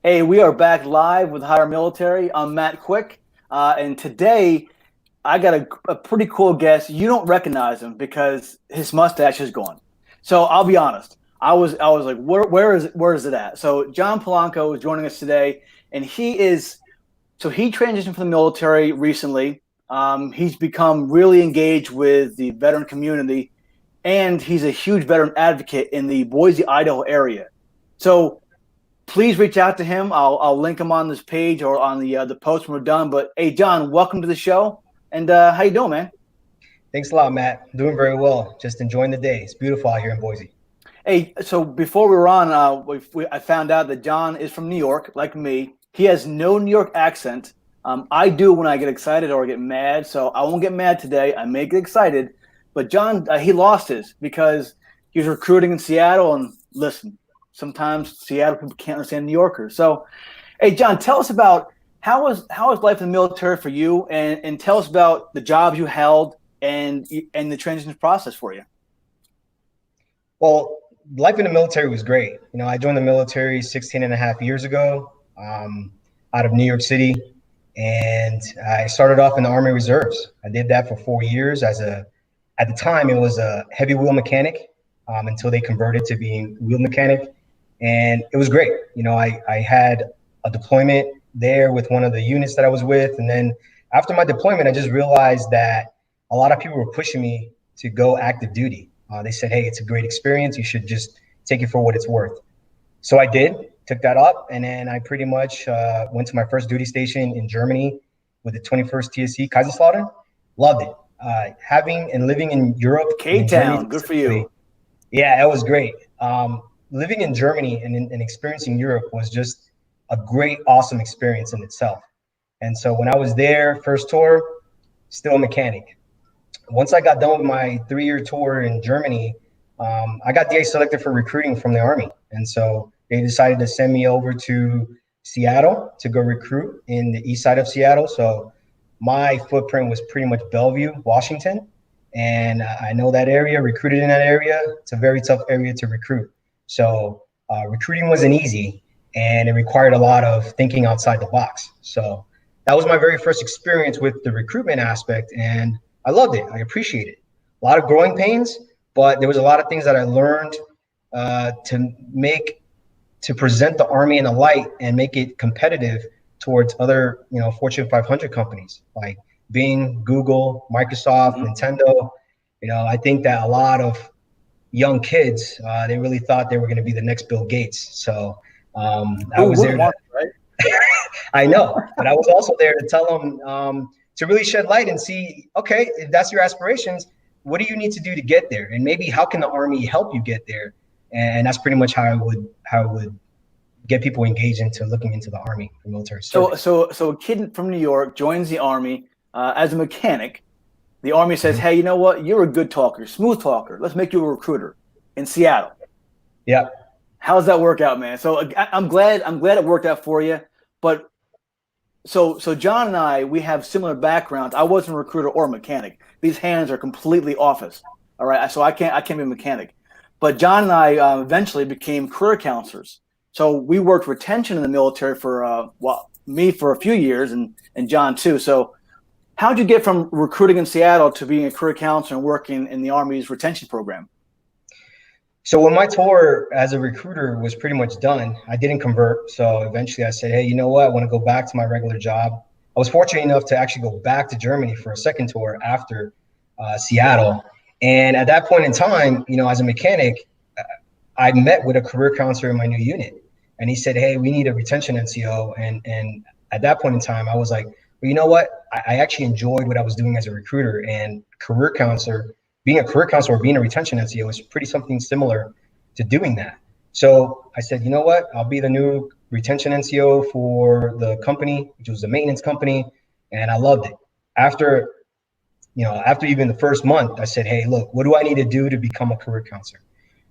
Hey, we are back live with HireMilitary. I'm Matt Quick, and today I got a pretty cool guest. You don't recognize him because his mustache is gone. So I'll be honest. I was like, where is it at? So Jon Polanco is joining us today, and he transitioned from the military recently. He's become really engaged with the veteran community, and he's a huge veteran advocate in the Boise, Idaho area. So please reach out to him. I'll link him on this page or on the post when we're done. But hey, Jon, welcome to the show. And how you doing, man? Thanks a lot, Matt. I'm doing very well. Just enjoying the day. It's beautiful out here in Boise. Hey, so before we were on, I found out that Jon is from New York, like me. He has no New York accent. I do when I get excited or get mad. So I won't get mad today. I may get excited. But Jon, he lost his because he was recruiting in Seattle. And listen, sometimes Seattle people can't understand New Yorkers. So, hey, Jon, tell us about how was life in the military for you, and tell us about the jobs you held and the transition process for you. Well, life in the military was great. You know, I joined the military 16 and a half years ago out of New York City, and I started off in the Army Reserves. I did that for 4 years at the time, it was a heavy wheel mechanic until they converted to being wheel mechanic. And it was great. You know, I had a deployment there with one of the units that I was with. And then after my deployment, I just realized that a lot of people were pushing me to go active duty. They said, hey, it's a great experience. You should just take it for what it's worth. So I did, took that up. And then I pretty much went to my first duty station in Germany with the 21st TSC, Kaiserslautern. Loved it. Having and living in Europe. K-Town, good for you. Yeah, it was great. Living in Germany and experiencing Europe was just a great, awesome experience in itself. And so when I was there, first tour, still a mechanic. Once I got done with my 3-year tour in Germany, I got DA selected for recruiting from the Army. And so they decided to send me over to Seattle to go recruit in the east side of Seattle. So my footprint was pretty much Bellevue, Washington. And I know that area, recruited in that area. It's a very tough area to recruit. So recruiting wasn't easy, and it required a lot of thinking outside the box. So that was my very first experience with the recruitment aspect, and I loved it. I appreciated it. A lot of growing pains, but there was a lot of things that I learned to present the Army in a light and make it competitive towards other, Fortune 500 companies like Bing, Google, Microsoft, Nintendo. I think that a lot of young kids, they really thought they were going to be the next Bill Gates. So I was there. Right? I know, but I was also there to tell them to really shed light and see, okay, if that's your aspirations, what do you need to do to get there? And maybe how can the Army help you get there? And that's pretty much how I would get people engaged into looking into the Army for military service. So a kid from New York joins the Army as a mechanic. The Army says, hey, you know what? You're a good talker, smooth talker. Let's make you a recruiter in Seattle. Yeah. How does that work out, man? So I'm glad it worked out for you. But so Jon and I, we have similar backgrounds. I wasn't a recruiter or a mechanic. These hands are completely office. All right. So I can't be a mechanic. But Jon and I eventually became career counselors. So we worked retention in the military for me for a few years and Jon too. So how'd you get from recruiting in Seattle to being a career counselor and working in the Army's retention program? So when my tour as a recruiter was pretty much done, I didn't convert. So eventually I said, hey, you know what? I want to go back to my regular job. I was fortunate enough to actually go back to Germany for a second tour after Seattle. And at that point in time, as a mechanic, I met with a career counselor in my new unit. And he said, hey, we need a retention NCO. And at that point in time, I was like, well, you know what? I actually enjoyed what I was doing as a recruiter, and being a career counselor or being a retention NCO is pretty something similar to doing that. So I said, you know what? I'll be the new retention NCO for the company, which was a maintenance company. And I loved it. After even the first month, I said, hey, look, what do I need to do to become a career counselor?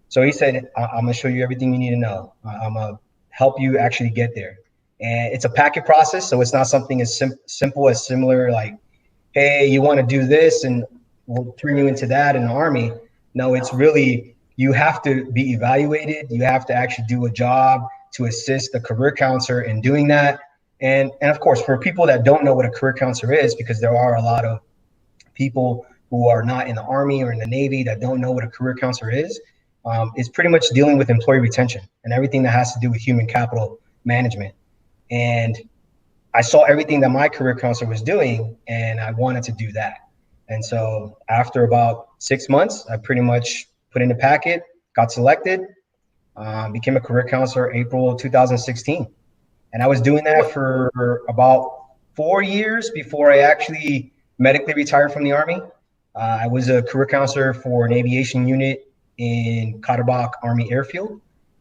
So he said, I'm going to show you everything you need to know. I'm going to help you actually get there. And it's a packet process. So it's not something as simple as similar, like, hey, you want to do this and we'll turn you into that in the Army. No, it's really, you have to be evaluated. You have to actually do a job to assist the career counselor in doing that. And of course, for people that don't know what a career counselor is, because there are a lot of people who are not in the Army or in the Navy that don't know what a career counselor is, it's pretty much dealing with employee retention and everything that has to do with human capital management. And I saw everything that my career counselor was doing, and I wanted to do that. And so after about 6 months, I pretty much put in a packet, got selected, became a career counselor April 2016. And I was doing that for about 4 years before I actually medically retired from the Army. I was a career counselor for an aviation unit in Catawba Army Airfield,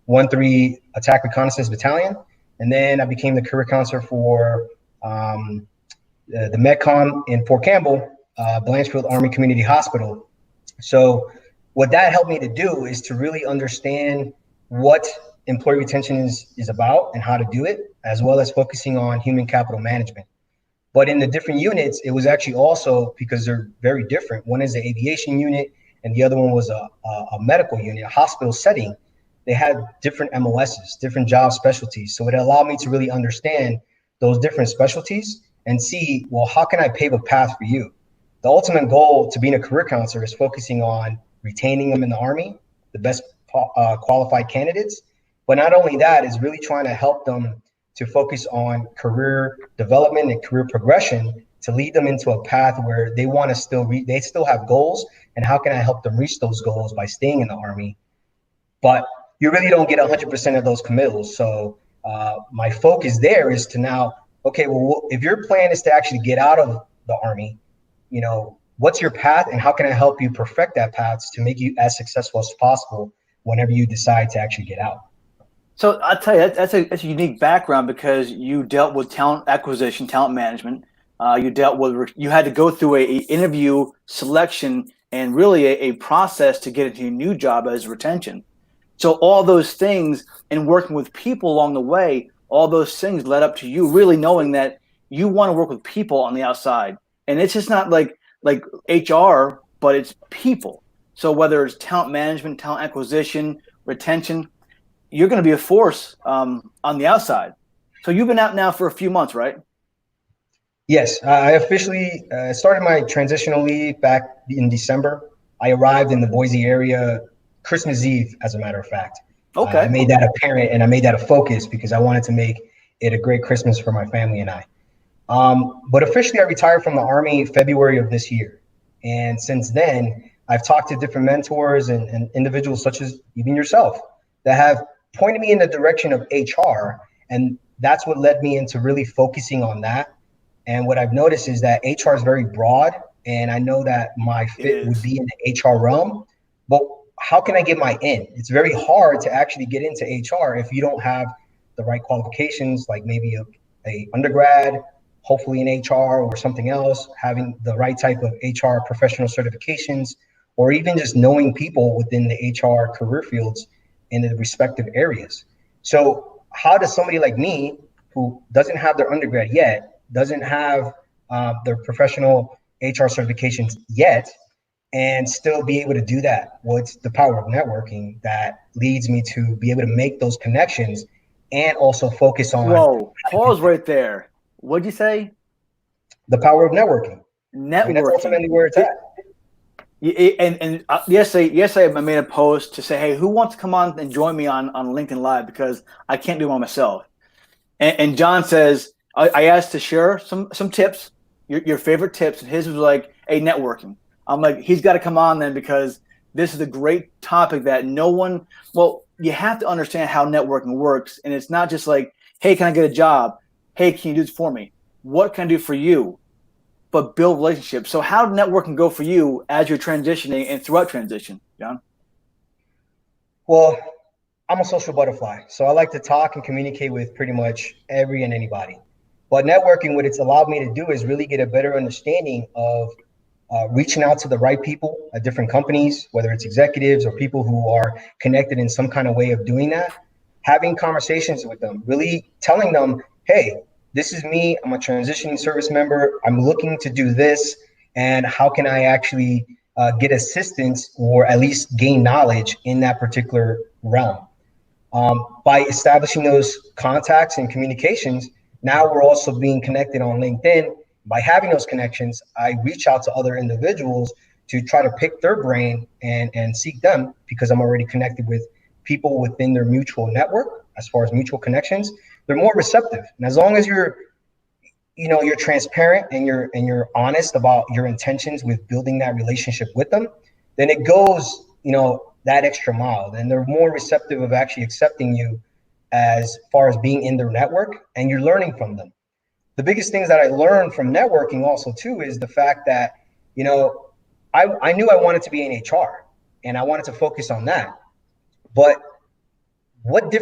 1-3 Attack Reconnaissance Battalion. And then I became the career counselor for the Metcon in Fort Campbell, Blanchfield Army Community Hospital. So what that helped me to do is to really understand what employee retention is about and how to do it, as well as focusing on human capital management. But in the different units, it was actually also, because they're very different. One is the aviation unit, and the other one was a medical unit, a hospital setting. They had different MOSs, different job specialties. So it allowed me to really understand those different specialties and see, well, how can I pave a path for you? The ultimate goal to being a career counselor is focusing on retaining them in the Army, the best qualified candidates. But not only that, is really trying to help them to focus on career development and career progression to lead them into a path where they want to they still have goals. And how can I help them reach those goals by staying in the Army? But you really don't get 100% of those committals. So my focus there is to now, okay, well, if your plan is to actually get out of the Army, you know, what's your path and how can I help you perfect that path to make you as successful as possible whenever you decide to actually get out? So I'll tell you, that's a unique background because you dealt with talent acquisition, talent management. You had to go through a interview selection and really a process to get into a new job as retention. So all those things and working with people along the way, all those things led up to you really knowing that you want to work with people on the outside. And it's just not like HR, but it's people. So whether it's talent management, talent acquisition, retention, you're going to be a force on the outside. So you've been out now for a few months, right? Yes, I officially started my transitional leave back in December. I arrived in the Boise area Christmas Eve, as a matter of fact. Okay. I made that apparent and I made that a focus because I wanted to make it a great Christmas for my family and I. But officially, I retired from the Army February of this year. And since then, I've talked to different mentors and individuals such as even yourself that have pointed me in the direction of HR. And that's what led me into really focusing on that. And what I've noticed is that HR is very broad. And I know that my fit would be in the HR realm. But how can I get my in? It's very hard to actually get into HR if you don't have the right qualifications, like maybe a undergrad, hopefully in HR or something else, having the right type of HR professional certifications, or even just knowing people within the HR career fields in the respective areas. So how does somebody like me, who doesn't have their undergrad yet, doesn't have their professional HR certifications yet, and still be able to do that? Well, it's the power of networking that leads me to be able to make those connections and also focus on. Whoa, pause right there. What'd you say? The power of networking. Networking. I mean, that's ultimately where it's at. And yesterday I made a post to say, hey, who wants to come on and join me on LinkedIn Live because I can't do it by myself. And John says, I asked to share some tips, your favorite tips, and his was like, hey, networking. I'm like, he's got to come on then because this is a great topic that you have to understand how networking works. And it's not just like, hey, can I get a job? Hey, can you do this for me? What can I do for you? But build relationships. So how did networking go for you as you're transitioning and throughout transition, John? Well, I'm a social butterfly. So I like to talk and communicate with pretty much every and anybody. But networking, what it's allowed me to do is really get a better understanding of reaching out to the right people at different companies, whether it's executives or people who are connected in some kind of way of doing that, having conversations with them, really telling them, hey, this is me. I'm a transitioning service member. I'm looking to do this. And how can I actually get assistance or at least gain knowledge in that particular realm? By establishing those contacts and communications, now we're also being connected on LinkedIn. By having those connections, I reach out to other individuals to try to pick their brain and seek them, because I'm already connected with people within their mutual network. As far as mutual connections, they're more receptive. And as long as you're transparent and you're honest about your intentions with building that relationship with them, then it goes, that extra mile. And they're more receptive of actually accepting you as far as being in their network, and you're learning from them. The biggest things that I learned from networking also too is the fact that, I knew I wanted to be in HR and I wanted to focus on that. But what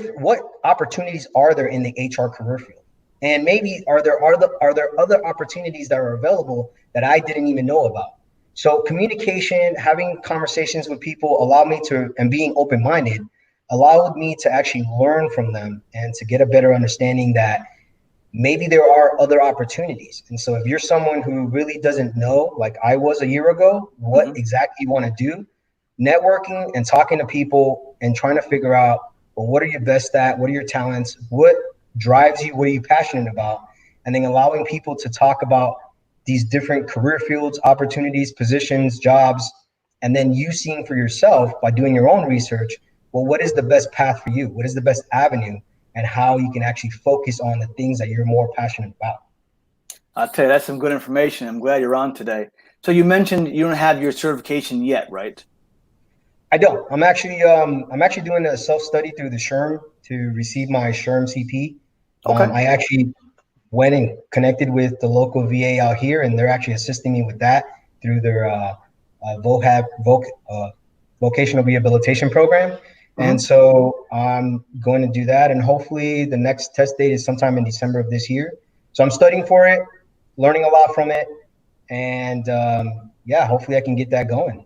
opportunities are there in the HR career field? And maybe are there other opportunities that are available that I didn't even know about? So communication, having conversations with people and being open-minded allowed me to actually learn from them and to get a better understanding that maybe there are other opportunities. And so if you're someone who really doesn't know, like I was a year ago, what exactly you want to do, networking and talking to people and trying to figure out, well, what are you best at? What are your talents? What drives you? What are you passionate about? And then allowing people to talk about these different career fields, opportunities, positions, jobs, and then you seeing for yourself by doing your own research, well, what is the best path for you? What is the best avenue, and how you can actually focus on the things that you're more passionate about? I'll tell you, that's some good information. I'm glad you're on today. So you mentioned you don't have your certification yet, right? I don't. I'm actually doing a self-study through the SHRM to receive my SHRM CP. Okay. I actually went and connected with the local VA out here, and they're actually assisting me with that through their vocational rehabilitation program. And so I'm going to do that, and hopefully the next test date is sometime in December of this year. So I'm studying for it, learning a lot from it, and hopefully I can get that going.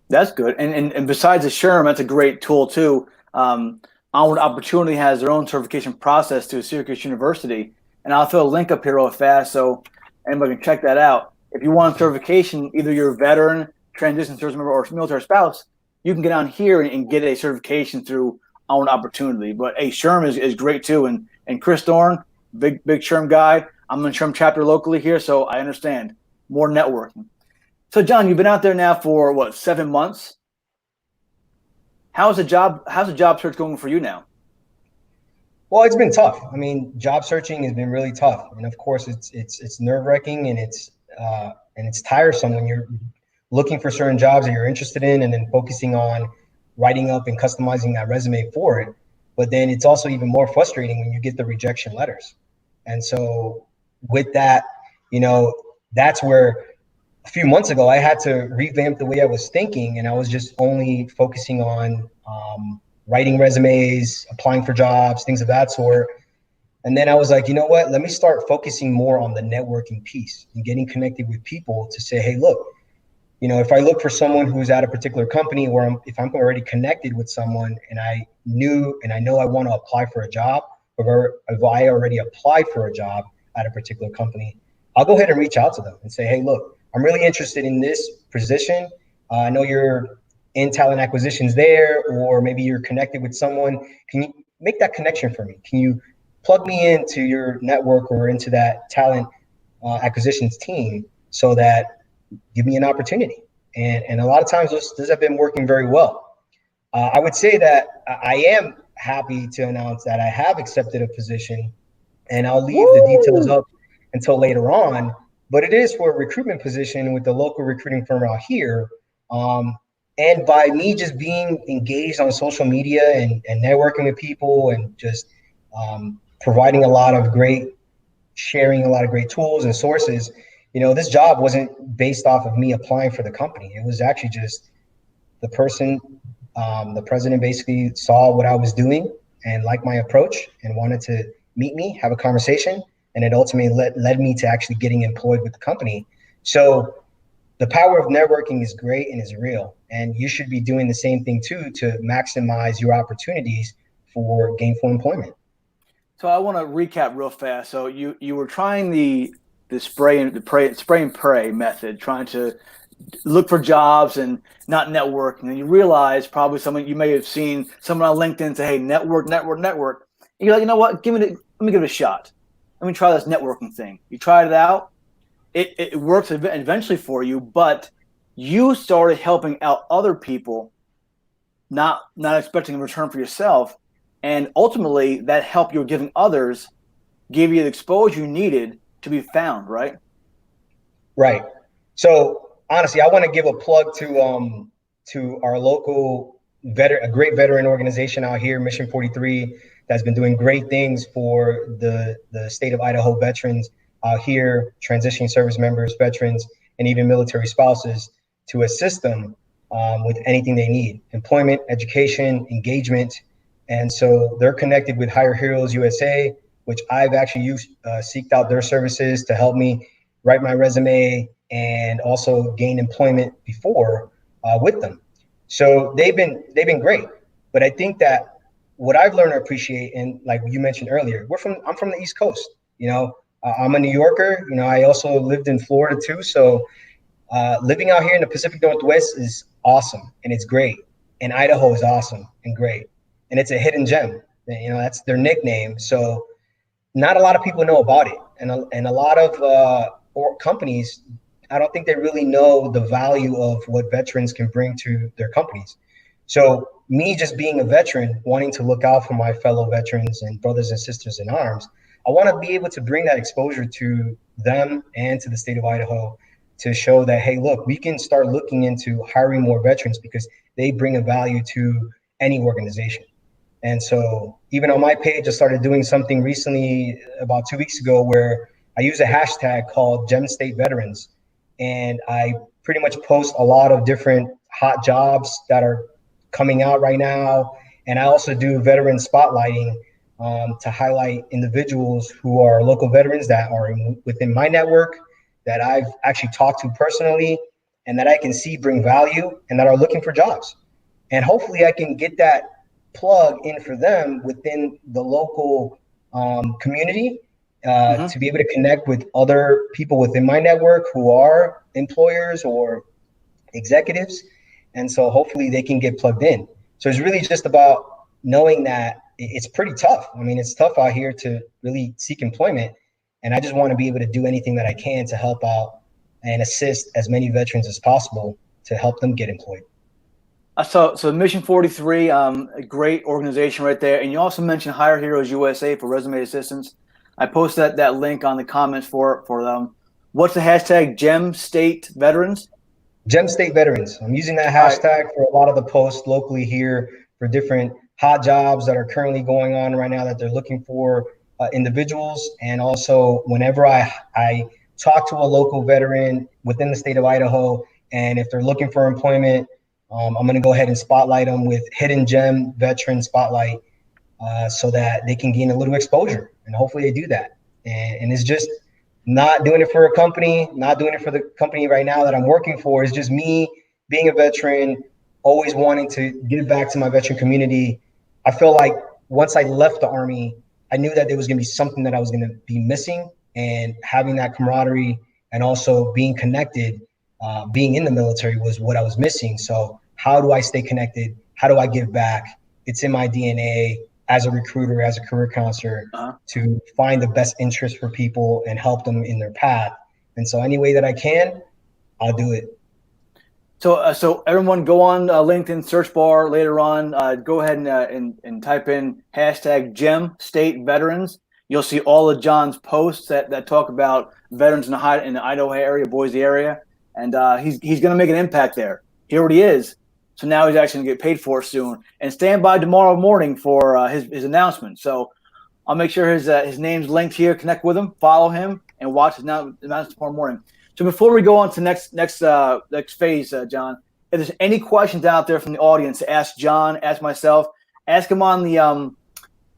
That's good. And besides the SHRM, that's a great tool too. Onward Opportunity has their own certification process through Syracuse University. And I'll throw a link up here real fast so anybody can check that out. If you want certification, either you're a veteran, transition service member, or military spouse, you can get on here and get a certification through Onward Opportunity. But SHRM is great too. And Chris Dorn, big SHRM guy. I'm in the SHRM chapter locally here, so I understand more networking. So, Jon, you've been out there now for 7 months? How's the job search going for you now? Well, it's been tough. I mean, job searching has been really tough, and of course, it's nerve-wracking and it's tiresome when you're looking for certain jobs that you're interested in, and then focusing on writing up and customizing that resume for it. But then it's also even more frustrating when you get the rejection letters. And so, with that, that's where a few months ago, I had to revamp the way I was thinking, and I was just only focusing on writing resumes, applying for jobs, things of that sort. And then I was like, you know what? Let me start focusing more on the networking piece and getting connected with people to say, hey, look, if I look for someone who's at a particular company, if I'm already connected with someone and I know I want to apply for a job, or if I already applied for a job at a particular company, I'll go ahead and reach out to them and say, hey, look, I'm really interested in this position. I know you're in talent acquisitions there, or maybe you're connected with someone. Can you make that connection for me? Can you plug me into your network or into that talent acquisitions team so that give me an opportunity? And a lot of times those have been working very well. I would say that I am happy to announce that I have accepted a position, and I'll leave the details up until later on. But it is for a recruitment position with the local recruiting firm out here. And by me just being engaged on social media and networking with people and just sharing a lot of great tools and sources, this job wasn't based off of me applying for the company. It was actually just the president basically saw what I was doing and liked my approach and wanted to meet me, have a conversation. And it ultimately led me to actually getting employed with the company. So the power of networking is great and is real. And you should be doing the same thing too to maximize your opportunities for gainful employment. So I want to recap real fast. So you were trying the spray and pray method, trying to look for jobs and not networking. And you realize probably someone you may have seen someone on LinkedIn say, "Hey, network, network, network." And you're like, you know what? Let me give it a shot. Let me try this networking thing. You tried it out. It works eventually for you, but you started helping out other people, not expecting a return for yourself, and ultimately that help you were giving others gave you the exposure you needed to be found, right? Right. So honestly, I want to give a plug to our local a great veteran organization out here, Mission 43, that's been doing great things for the state of Idaho veterans out here, transitioning service members, veterans, and even military spouses to assist them with anything they need, employment, education, engagement. And so they're connected with Hire Heroes USA, which I've actually seeked out their services to help me write my resume and also gain employment before with them. So they've been great. But I think that what I've learned to appreciate, and like you mentioned earlier, I'm from the East Coast. I'm a New Yorker. I also lived in Florida too. So living out here in the Pacific Northwest is awesome and it's great. And Idaho is awesome and great. And it's a hidden gem. That's their nickname. So not a lot of people know about it. And a lot of companies, I don't think they really know the value of what veterans can bring to their companies. So me just being a veteran, wanting to look out for my fellow veterans and brothers and sisters in arms, I want to be able to bring that exposure to them and to the state of Idaho to show that, hey, look, we can start looking into hiring more veterans because they bring a value to any organization. And so even on my page, I started doing something recently about 2 weeks ago where I use a hashtag called Gem State Veterans. And I pretty much post a lot of different hot jobs that are coming out right now. And I also do veteran spotlighting to highlight individuals who are local veterans that are within my network, that I've actually talked to personally, and that I can see bring value and that are looking for jobs. And hopefully I can get that plug in for them within the local community to be able to connect with other people within my network who are employers or executives. And so hopefully they can get plugged in. So it's really just about knowing that it's pretty tough. I mean, it's tough out here to really seek employment. And I just want to be able to do anything that I can to help out and assist as many veterans as possible to help them get employed. So Mission 43, a great organization right there. And you also mentioned Hire Heroes USA for resume assistance. I posted that link on the comments for them. What's the hashtag? Gem State Veterans? Gem State Veterans. I'm using that hashtag for a lot of the posts locally here for different hot jobs that are currently going on right now that they're looking for individuals. And also whenever I talk to a local veteran within the state of Idaho, and if they're looking for employment, I'm going to go ahead and spotlight them with Hidden Gem Veteran Spotlight so that they can gain a little exposure. And hopefully they do that. And it's just not doing it for a company, not doing it for the company right now that I'm working for. It's just me being a veteran, always wanting to give back to my veteran community. I feel like once I left the Army, I knew that there was going to be something that I was going to be missing, and having that camaraderie and also being connected, being in the military was what I was missing. So how do I stay connected? How do I give back? It's in my DNA as a recruiter, as a career counselor, to find the best interest for people and help them in their path. And so any way that I can, I'll do it. So everyone go on LinkedIn search bar later on. Go ahead and type in hashtag Gem State Veterans. You'll see all of Jon's posts that talk about veterans in the Idaho area, Boise area, and he's going to make an impact there. He already is. So now he's actually going to get paid for it soon. And stand by tomorrow morning for his announcement. So I'll make sure his name's linked here. Connect with him, follow him, and watch his announcement tomorrow morning. So before we go on to next phase, Jon, if there's any questions out there from the audience, ask Jon, ask myself, ask him on the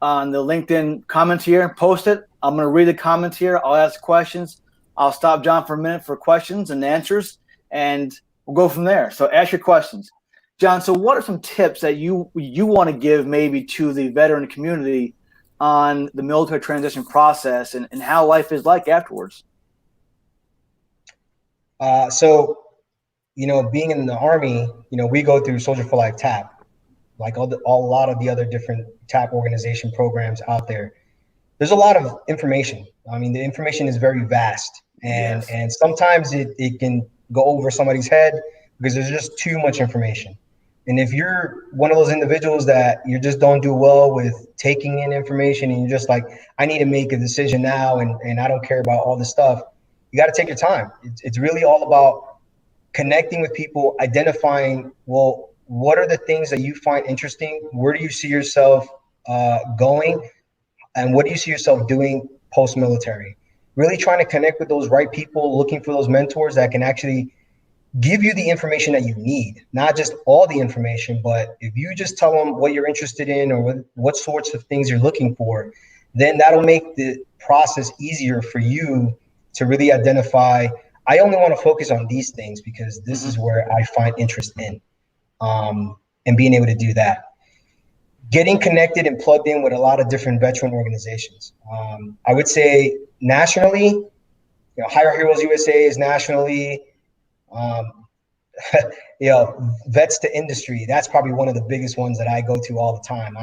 LinkedIn comments here, post it. I'm going to read the comments here. I'll ask questions. I'll stop Jon for a minute for questions and answers, and we'll go from there. So ask your questions. Jon, so what are some tips that you want to give maybe to the veteran community on the military transition process and how life is like afterwards? So being in the Army, we go through Soldier for Life TAP, like a lot of the other different TAP organization programs out there. There's a lot of information. I mean, the information is very vast, and Yes. and sometimes it can go over somebody's head because there's just too much information. And if you're one of those individuals that you just don't do well with taking in information and you're just like, I need to make a decision now and I don't care about all this stuff, you got to take your time. It's really all about connecting with people, identifying, well, what are the things that you find interesting? Where do you see yourself going? And what do you see yourself doing post-military? Really trying to connect with those right people, looking for those mentors that can actually give you the information that you need, not just all the information, but if you just tell them what you're interested in or what sorts of things you're looking for, then that'll make the process easier for you to really identify, I only want to focus on these things because this is where I find interest in, and being able to do that. Getting connected and plugged in with a lot of different veteran organizations. I would say nationally, Hire Heroes USA is nationally. Um, Vets to Industry. That's probably one of the biggest ones that I go to all the time.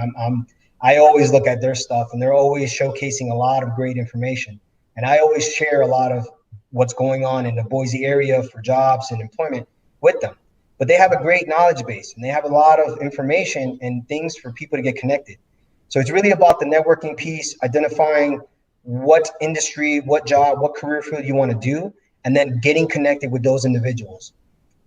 I always look at their stuff, and they're always showcasing a lot of great information. And I always share a lot of what's going on in the Boise area for jobs and employment with them. But they have a great knowledge base, and they have a lot of information and things for people to get connected. So it's really about the networking piece, identifying what industry, what job, what career field you want to do, and then getting connected with those individuals.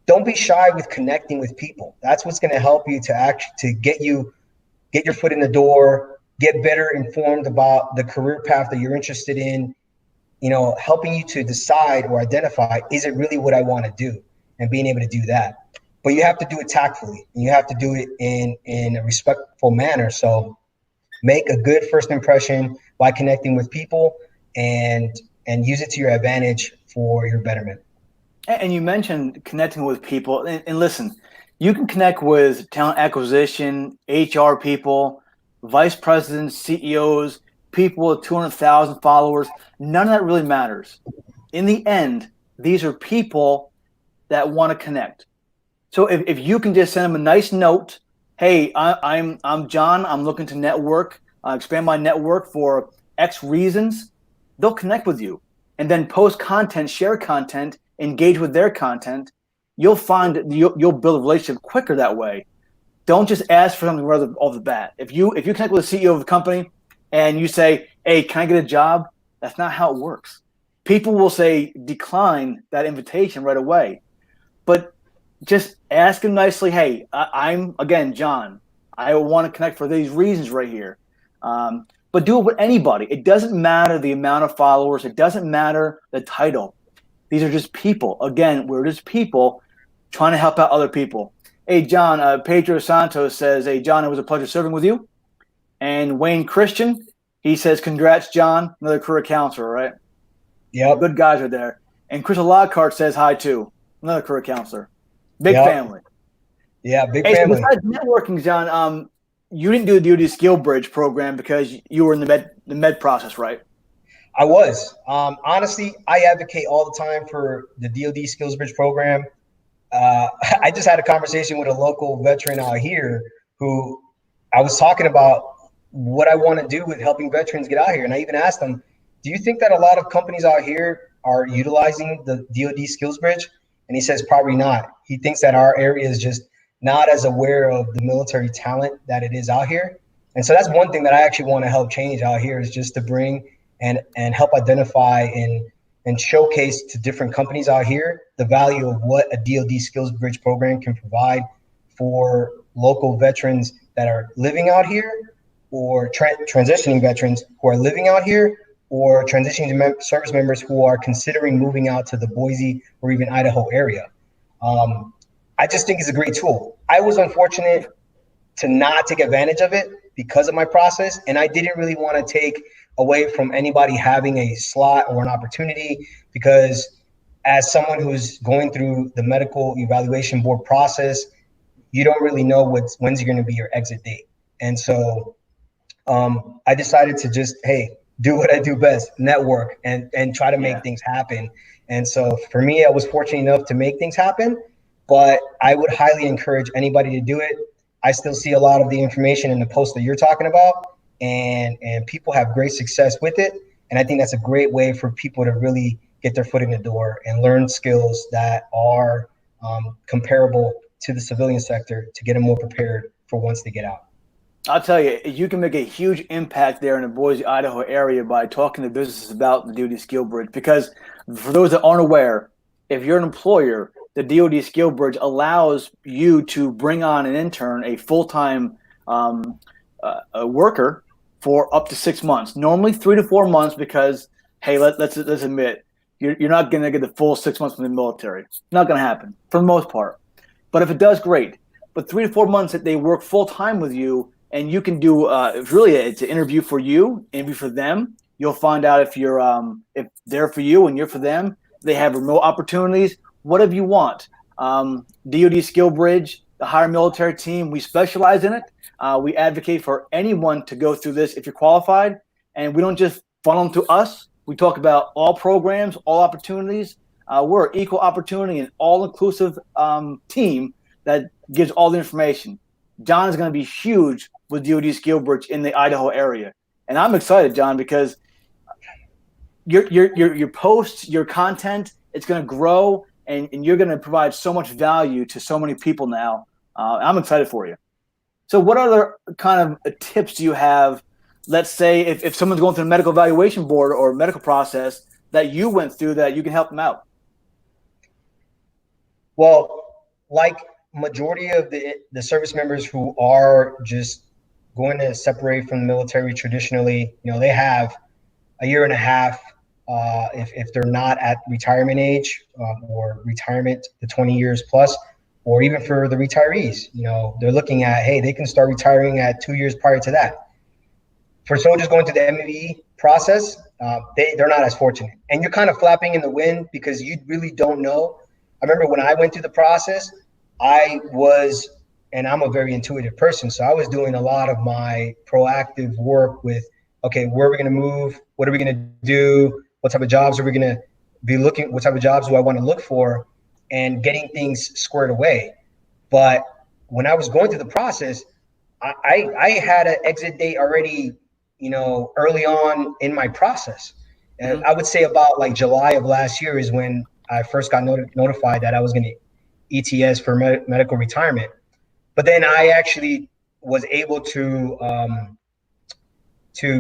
Don't be shy with connecting with people. That's what's going to help you to get your foot in the door, get better informed about the career path that you're interested in, helping you to decide or identify, is it really what I want to do, and being able to do that. But you have to do it tactfully, and you have to do it in a respectful manner. So make a good first impression by connecting with people and use it to your advantage for your betterment. And you mentioned connecting with people. And listen, you can connect with talent acquisition, HR people, vice presidents, CEOs, people with 200,000 followers. None of that really matters. In the end, these are people that want to connect. So if you can just send them a nice note, hey, I'm John. I'm looking to network, expand my network for X reasons. They'll connect with you, and then post content, share content, engage with their content. You'll find that you'll build a relationship quicker that way. Don't just ask for something right off the bat. If you connect with the CEO of the company and you say, hey, can I get a job? That's not how it works. People will say decline that invitation right away. But just ask them nicely, hey, I'm, again, John. I want to connect for these reasons right here. But do it with anybody. It doesn't matter the amount of followers. It doesn't matter the title. These are just people. Again, we're just people trying to help out other people. Hey, John, Pedro Santos says, hey, John, it was a pleasure serving with you. And Wayne Christian, he says, congrats, John, another career counselor, right? Yep. Good guys are there. And Crystal Lockhart says hi, too, another career counselor. Big family. Yeah, big family. So besides networking, John, you didn't do the DoDSkillbridge program because you were in the med process, right? I was. Honestly, I advocate all the time for the DoDSkillbridge program. I just had a conversation with a local veteran out here who I was talking about what I want to do with helping veterans get out here. And I even asked them, do you think that a lot of companies out here are utilizing the DoDSkillbridge? And he says, probably not. He thinks that our area is just not as aware of the military talent that it is out here. And so that's one thing that I actually want to help change out here, is just to bring and help identify and showcase to different companies out here the value of what a DoDSkillbridge program can provide for local veterans that are living out here, or transitioning veterans who are living out here, or transitioning service members who are considering moving out to the Boise or even Idaho area. I just think it's a great tool. I was unfortunate to not take advantage of it because of my process, and I didn't really want to take away from anybody having a slot or an opportunity, because as someone who's going through the medical evaluation board process, you don't really know when's going to be your exit date. And so I decided to just, hey, do what I do best, network and try to make things happen. And so for me, I was fortunate enough to make things happen. but I would highly encourage anybody to do it. I still see a lot of the information in the post that you're talking about, and people have great success with it. And I think that's a great way for people to really get their foot in the door and learn skills that are comparable to the civilian sector to get them more prepared for once they get out. I'll tell you, you can make a huge impact there in the Boise, Idaho area by talking to businesses about the DoDSkillbridge. Because for those that aren't aware, if you're an employer, the DoDSkillbridge allows you to bring on an intern, a full-time a worker, for up to 6 months. Normally 3 to 4 months, because hey, let's admit, you're not going to get the full 6 months from the military. It's not going to happen for the most part. But if it does, great. But 3 to 4 months that they work full time with you. And you can do it's an interview for you, interview for them. You'll find out if they're for you and you're for them. They have remote opportunities, whatever you want. DoDSkillbridge, the HireMilitary team, we specialize in it. We advocate for anyone to go through this if you're qualified, and we don't just funnel them to us. We talk about all programs, all opportunities. We're an equal opportunity and all-inclusive team that gives all the information. Jon is going to be huge with DoDSkillbridge in the Idaho area, and I'm excited, Jon, because your posts, your content, it's going to grow, and you're going to provide so much value to so many people now. I'm excited for you. So, what other kind of tips do you have? Let's say if someone's going through a medical evaluation board or a medical process that you went through, that you can help them out. Well, like majority of the service members who are just going to separate from the military traditionally, they have a year and a half if they're not at retirement age or retirement to 20 years plus, or even for the retirees, they're looking at, hey, they can start retiring at 2 years prior to that. For soldiers going through the MEV process, they're not as fortunate. And you're kind of flapping in the wind because you really don't know. I remember when I went through the process, and I'm a very intuitive person, so I was doing a lot of my proactive work with, okay, where are we going to move? What are we going to do? What type of jobs are we going to be looking? What type of jobs do I want to look for? And getting things squared away. But when I was going through the process, I had an exit date already, early on in my process. And I would say about like July of last year is when I first got notified that I was going to ETS for medical retirement. But then I actually was able to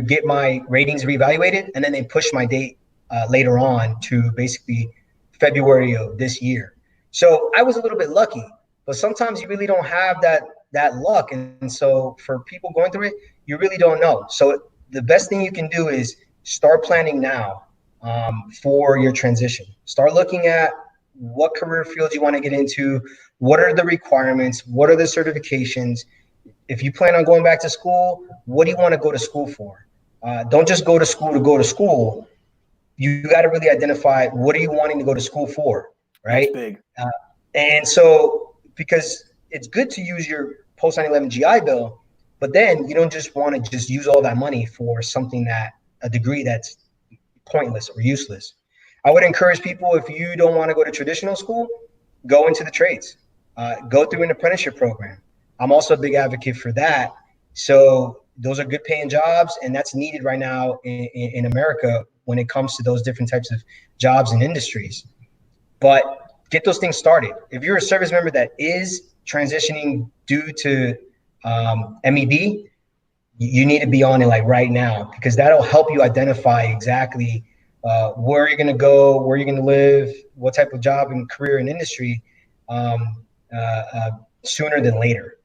get my ratings reevaluated, and then they pushed my date later on to basically February of this year. So I was a little bit lucky, but sometimes you really don't have that luck. And so for people going through it, you really don't know. So the best thing you can do is start planning now for your transition. Start looking at what career fields you want to get into, what are the requirements, what are the certifications. If you plan on going back to school, what do you want to go to school for? Don't just go to school. You got to really identify what are you wanting to go to school for, right? That's big. And so, because it's good to use your post 9/11 GI Bill, but then you don't just want to just use all that money for a degree that's pointless or useless. I would encourage people, if you don't want to go to traditional school, go into the trades, go through an apprenticeship program. I'm also a big advocate for that. So those are good paying jobs, and that's needed right now in America when it comes to those different types of jobs and industries. But get those things started. If you're a service member that is transitioning due to MEB, you need to be on it like right now, because that'll help you identify exactly where you're going to go, where you're going to live, what type of job and career and industry sooner than later.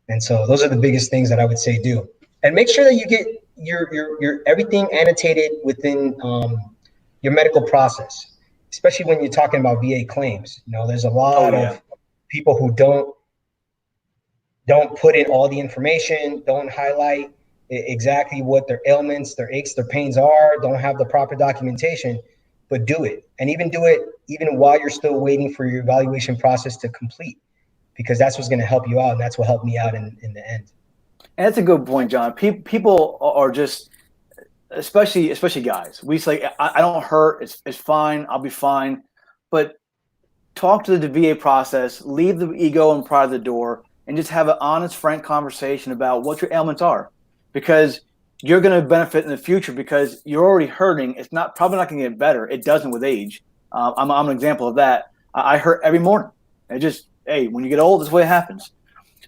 And so those are the biggest things that I would say do. And make sure that you get your everything annotated within your medical process, especially when you're talking about VA claims. There's a lot of people who don't put in all the information, don't highlight exactly what their ailments, their aches, their pains are, don't have the proper documentation, but do it. And even do it even while you're still waiting for your evaluation process to complete, because that's what's going to help you out. And that's what helped me out in the end. And that's a good point, Jon. People are just, especially guys, we say, I don't hurt. It's fine. I'll be fine. But talk to the VA process, leave the ego and pride at the door, and just have an honest, frank conversation about what your ailments are, because you're going to benefit in the future because you're already hurting. It's not probably not going to get better. It doesn't with age. I'm an example of that. I hurt every morning. It just, hey, when you get old, that's the way it happens.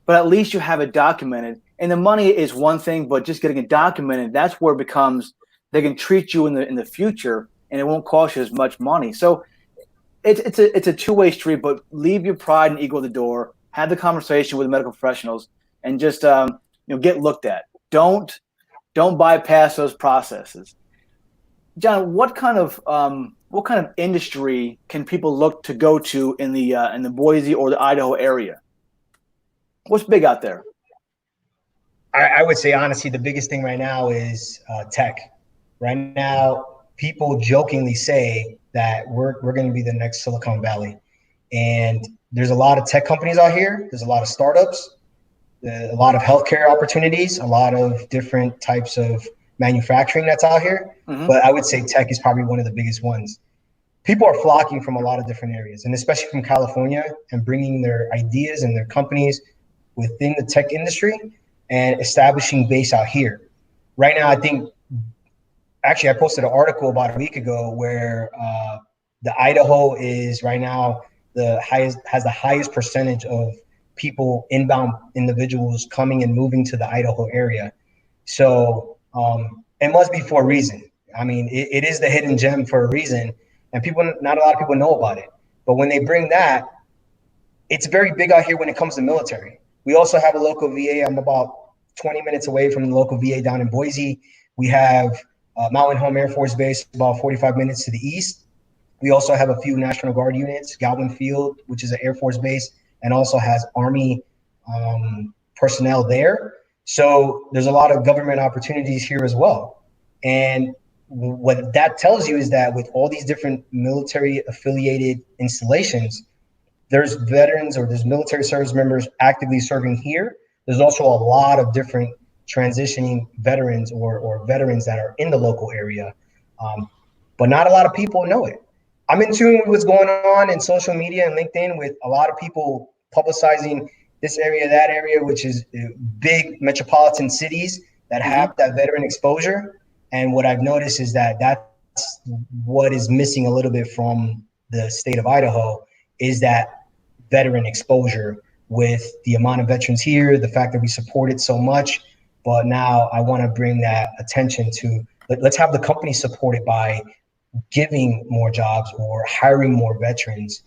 But at least you have it documented. And the money is one thing, but just getting it documented, that's where it becomes, they can treat you in the future, and it won't cost you as much money. So it's a two-way street, but leave your pride and ego at the door, have the conversation with the medical professionals, and just get looked at. Don't bypass those processes. John, what kind of industry can people look to go to in the Boise or the Idaho area? What's big out there? I would say, honestly, the biggest thing right now is tech. Right now, people jokingly say that we're going to be the next Silicon Valley. And there's a lot of tech companies out here. There's a lot of startups, a lot of healthcare opportunities, a lot of different types of manufacturing that's out here. Mm-hmm. But I would say tech is probably one of the biggest ones. People are flocking from a lot of different areas, and especially from California, and bringing their ideas and their companies within the tech industry and establishing base out here. Right now, I think, actually, I posted an article about a week ago where the Idaho is right now has the highest percentage of people, inbound individuals coming and moving to the Idaho area. So it must be for a reason. I mean, it is the hidden gem for a reason, and not a lot of people know about it. But when they bring that, it's very big out here when it comes to military. We also have a local VA. I'm about 20 minutes away from the local VA down in Boise. We have Mountain Home Air Force Base about 45 minutes to the east. We also have a few National Guard units, Galvin Field, which is an Air Force base, and also has Army personnel there. So there's a lot of government opportunities here as well. And what that tells you is that with all these different military affiliated installations, there's veterans or there's military service members actively serving here. There's also a lot of different transitioning veterans or veterans that are in the local area. But not a lot of people know it. I'm in tune with what's going on in social media and LinkedIn with a lot of people publicizing this area, that area, which is big metropolitan cities that have that veteran exposure. And what I've noticed is that that's what is missing a little bit from the state of Idaho, is that veteran exposure with the amount of veterans here, the fact that we support it so much. But now I want to bring that attention to, let's have the company support it by giving more jobs or hiring more veterans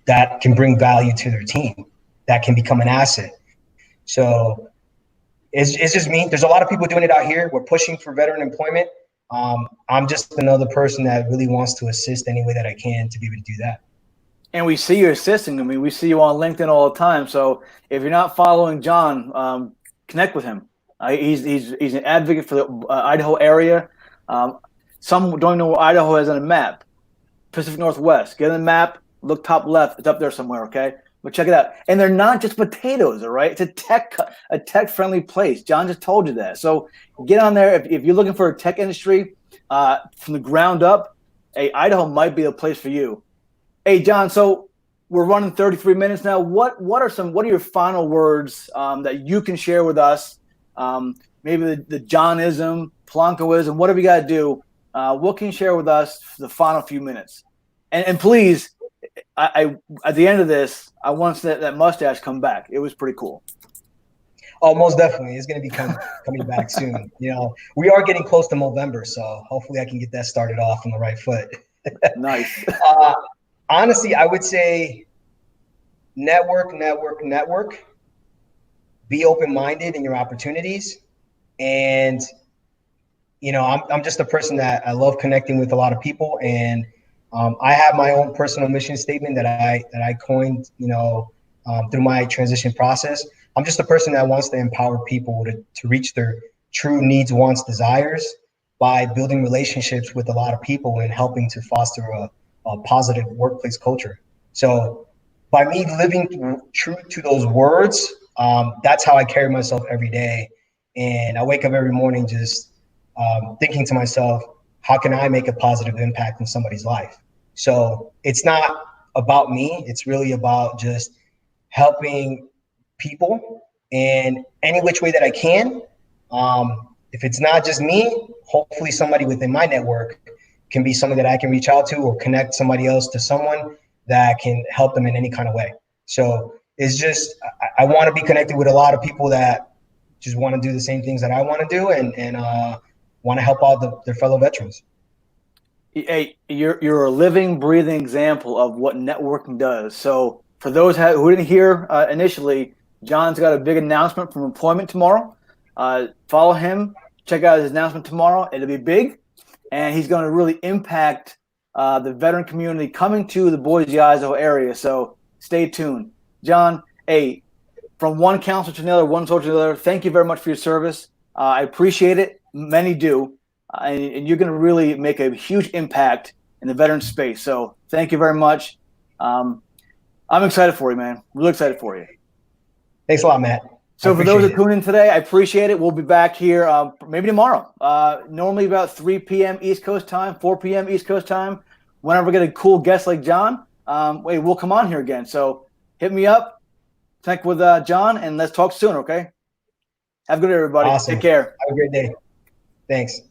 that can bring value to their team, that can become an asset. So it's just me. There's a lot of people doing it out here. We're pushing for veteran employment. I'm just another person that really wants to assist any way that I can to be able to do that. And we see you assisting. I mean, we see you on LinkedIn all the time. So if you're not following John, connect with him. He's an advocate for the Idaho area. Some don't know where Idaho is on a map. Pacific Northwest. Get on the map. Look top left. It's up there somewhere. Okay, but check it out. And they're not just potatoes. All right, it's a tech friendly place. John just told you that. So get on there if you're looking for a tech industry from the ground up. Hey, Idaho might be the place for you. Hey, John. So we're running 33 minutes now. What are your final words that you can share with us? Maybe the Johnism, Polancoism, whatever you got to do. What can you share with us for the final few minutes? And please, I at the end of this, I want that mustache come back. It was pretty cool. Oh, most definitely. It's going to be coming back soon. You know, we are getting close to November, so hopefully I can get that started off on the right foot. Nice. Honestly, I would say network. Be open-minded in your opportunities. And, you know, I'm just a person that I love connecting with a lot of people. And I have my own personal mission statement that I coined, you know, through my transition process. I'm just a person that wants to empower people to reach their true needs, wants, desires by building relationships with a lot of people and helping to foster a positive workplace culture. So by me living true to those words, that's how I carry myself every day. And I wake up every morning just thinking to myself, how can I make a positive impact in somebody's life? So it's not about me. It's really about just helping people in any which way that I can. If it's not just me, hopefully somebody within my network can be someone that I can reach out to or connect somebody else to someone that can help them in any kind of way. So it's just, I want to be connected with a lot of people that just want to do the same things that I want to do and want to help out their fellow veterans. Hey, you're a living, breathing example of what networking does. So for those who didn't hear initially, Jon's got a big announcement from employment tomorrow. Follow him. Check out his announcement tomorrow. It'll be big, and he's going to really impact the veteran community coming to the Boise, Idaho area. So stay tuned. Jon, hey, from one counselor to another, one soldier to another, thank you very much for your service. I appreciate it. Many do. And you're going to really make a huge impact in the veteran space. So thank you very much. I'm excited for you, man. Really excited for you. Thanks a lot, Matt. So for those that tuned in today, I appreciate it. We'll be back here maybe tomorrow. Normally about 3 p.m. East Coast time, 4 p.m. East Coast time. Whenever we get a cool guest like Jon, we'll come on here again. So hit me up, connect with Jon, and let's talk soon, okay? Have a good day, everybody. Awesome. Take care. Have a great day. Thanks.